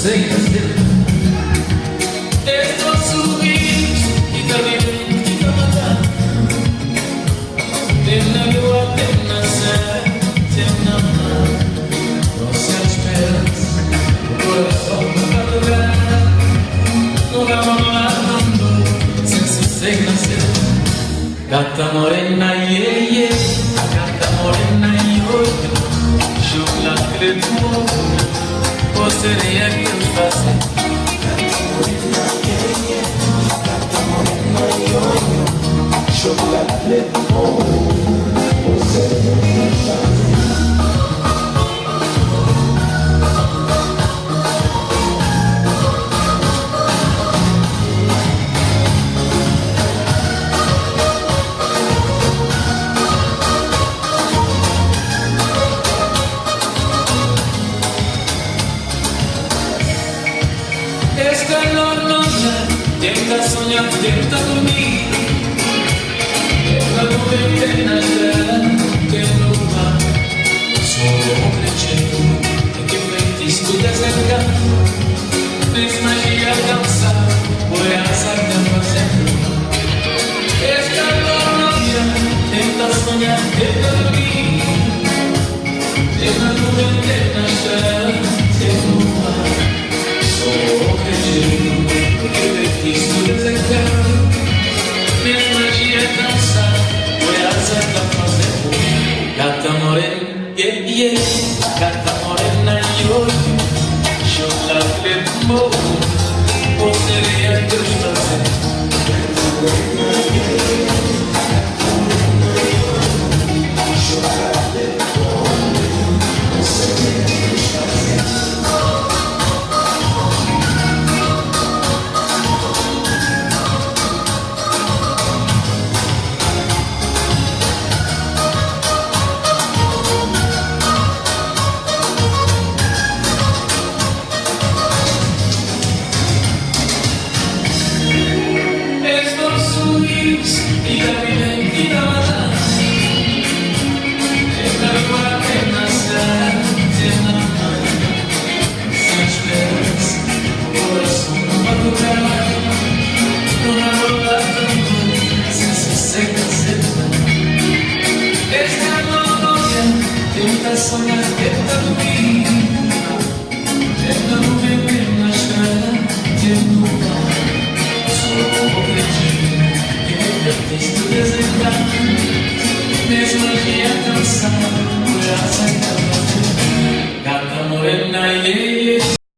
sei fazer. Estou sorriso e caminho que tá matando. Tem na lua, tem na céu, tem na mão. Não se esperança, o coração não vai lugar. Não vai mamando, sem se sei nascer. Gata morena, yeah, yeah. Gata morena, yo, yo. Chocolate de fogo, gostaria que eu faça. Gata morena, yeah, yeah. Gata morena, yo, yo. Chocolate de fogo, gostaria que eu faça. Esta noche tenta soñar, tenta dormir. Esta nube que nacerá, que no va. Solo un creyendo que feitiço desencanto. Fez magia dançar, foi a saga fazendo. Esta noche tenta soñar, tenta dormir. Esta nube que nacerá, que no va. Sou acredito que feitiço desencanto. Minha magia é dançar, foi a certa fazer. Gata morena, yeah, yeah. Gata morena, yo, yo. Chocolate de fogo, poderia que eu fazer.